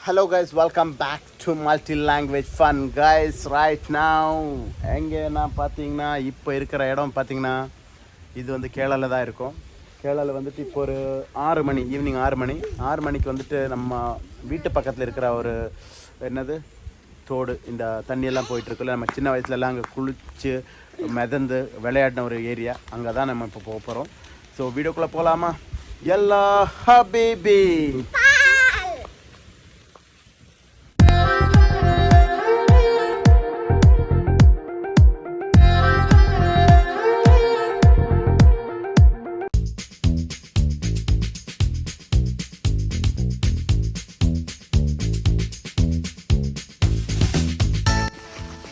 Hello guys, welcome back to multi-language fun guys. Right now எங்கன்னா பார்த்தீங்கன்னா இப்போ இருக்கிற இடம் பார்த்தீங்கன்னா இது வந்து கேரளாவில் தான் இருக்கும். கேரளாவில் வந்துட்டு இப்போ ஒரு 6 மணி ஈவினிங் 6 மணிக்கு வந்துட்டு நம்ம வீட்டு பக்கத்தில் இருக்கிற ஒரு என்னது தோடு இந்த தண்ணியெல்லாம் போயிட்டுருக்குல்ல, நம்ம சின்ன வயசுலலாம் அங்கே குளித்து மிதந்து விளையாடின ஒரு ஏரியா, அங்கே தான் நம்ம இப்போ போக போகிறோம். ஸோ வீடியோக்குள்ளே போகலாமா? எல்லா ஹபீபி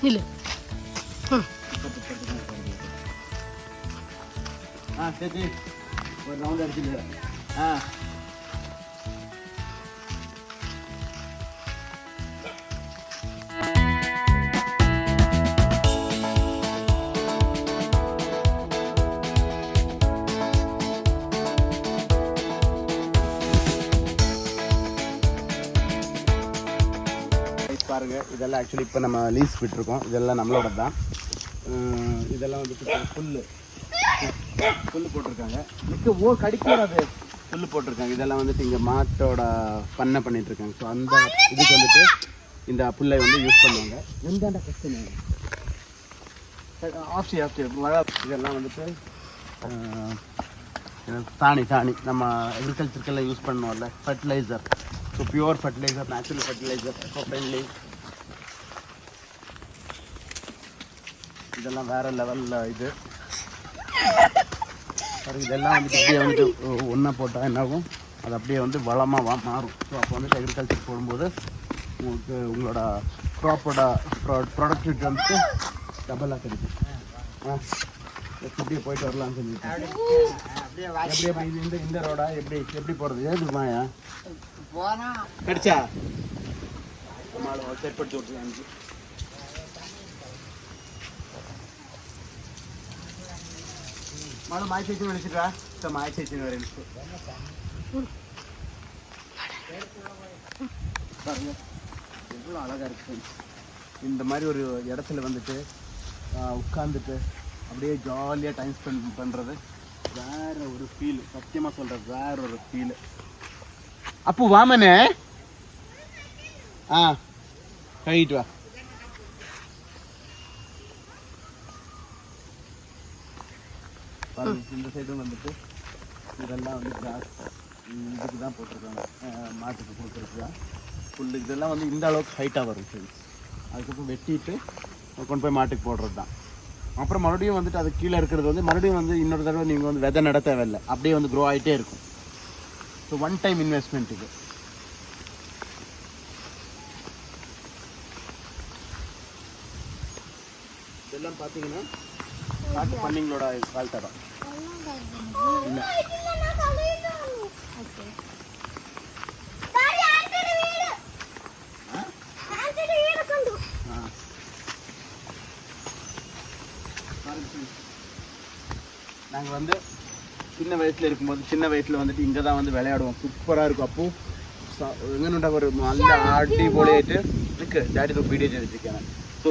இல்லை சரி ஒரு ரவுண்ட் அடிச்சுட்டு பாருங்க. இதெல்லாம் ஆக்சுவலி இப்போ நம்ம லீஸ் விட்டுருக்கோம். இதெல்லாம் நம்மளோட தான். இதெல்லாம் வந்துட்டு புல் போட்டிருக்காங்க. கடிக்கூடாது புல் போட்டிருக்காங்க. இதெல்லாம் வந்துட்டு இங்கே மாட்டோட பண்ணை பண்ணிகிட்ருக்காங்க. ஸோ அந்த இதுக்கு வந்துட்டு இந்த புல்லை வந்து யூஸ் பண்ணுவாங்க. எந்தாண்ட கஷ்டம் இதெல்லாம் வந்துட்டு சாணி நம்ம அக்ரிகல்ச்சருக்கெல்லாம் யூஸ் பண்ணுவோம்ல, fertiliser. So pure fertiliser, natural fertiliser, echo friendly. இதெல்லாம் வேறு லெவலில் இது. இதெல்லாம் வந்துட்டு அப்படியே வந்துட்டு ஒன்றா போட்டால் என்னாகும், அது அப்படியே வந்து வளமாக மாறும். ஸோ அப்போ வந்துட்டு அக்ரிகல்ச்சர் போடும்போது உங்களுக்கு உங்களோட க்ராப்போட ப்ராடக்டிவிட்டி வந்துட்டு டபுளாக கிடைக்கும். எப்படியே போயிட்டு வரலாம்னு சொல்லிட்டு எப்படி இந்த ரோடா எப்படி போகிறது? ஏது மாயா கடிச்சா செட்படுத்தி விட்டுருக்காங்க. மாய சேச்சி நினைச்சிட்டா மாய சேச்சி வர பாருங்க எவ்வளோ அழகாக இருக்கு. இந்த மாதிரி ஒரு இடத்துல வந்துட்டு உட்காந்துட்டு அப்படியே ஜாலியாக டைம் ஸ்பெண்ட் பண்ணுறது வேற ஒரு ஃபீல். சத்தியமாக சொல்கிறது வேற ஒரு ஃபீல். அப்போ வாமனே கழிட்டு வா. இந்த சைடும் வந்துட்டு இதெல்லாம் வந்து கிராஸ் இதுக்கு தான் போட்டிருக்காங்க, மாட்டுக்கு கொடுக்குறதுக்கு தான் புல். இதெல்லாம் வந்து இந்த அளவுக்கு ஹைட்டாக வரும் ஃப்ரெண்ட்ஸ். அதுக்கப்புறம் வெட்டிட்டு கொண்டு போய் மாட்டுக்கு போடுறது தான். அப்புறம் மறுபடியும் வந்துட்டு அது கீழே இருக்கிறது வந்து மறுபடியும் வந்து இன்னொரு தடவை நீங்கள் வந்து விதை நட தேவையில்லை, அப்படியே வந்து க்ரோ ஆகிட்டே இருக்கும். ஸோ ஒன் டைம் இன்வெஸ்ட்மெண்ட் இது. இதெல்லாம் பார்த்தீங்கன்னா காட்டு பண்ணிங்களோட வாழ்க்கை தான். நாங்கள் வந்து சின்ன வயசில் இருக்கும்போது சின்ன வயசில் வந்துட்டு இங்கே தான் வந்து விளையாடுவோம். சூப்பராக இருக்கும். அப்போது எங்கன்னுட்டா ஒரு நல்ல ஆட்டி போலியாயிட்டு இருக்கு. டேடி தான் வீடியோ எடுத்துருக்கேன். ஸோ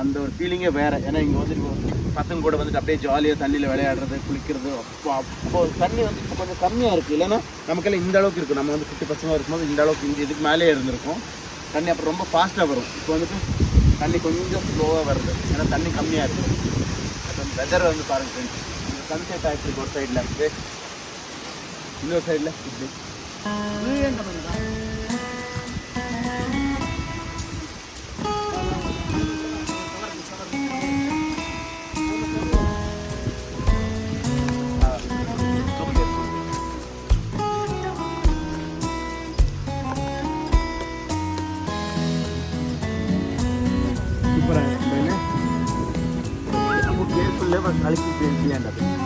அந்த ஒரு ஃபீலிங்கே வேறு. ஏன்னா இங்கே வந்து பசங்க கூட வந்துட்டு அப்படியே ஜாலியாக தண்ணியில் விளையாடுறது, குளிக்கிறது. அப்போது தண்ணி வந்து இப்போ கொஞ்சம் கம்மியாக இருக்குது. இல்லைன்னா நமக்கெல்லாம் இந்த அளவுக்கு இருக்கும். நம்ம வந்து குட்டி பசங்க இருக்கும்போது இந்த அளவுக்கு இங்கே இதுக்கு மேலே இருந்திருக்கும் தண்ணி. அப்புறம் ரொம்ப ஃபாஸ்ட்டாக வரும். இப்போ வந்துட்டு தண்ணி கொஞ்சம் ஸ்லோவாக வருது, ஏன்னா தண்ணி கம்மியாக இருக்குது. அப்புறம் வெதர் வந்து பாருங்கள் ஃப்ரெண்ட்ஸ், இந்த சன்செட் ஆகிட்டு ஒரு சைடில் இருக்குது, இன்னொரு சைடில் இப்படி കളിക്ക്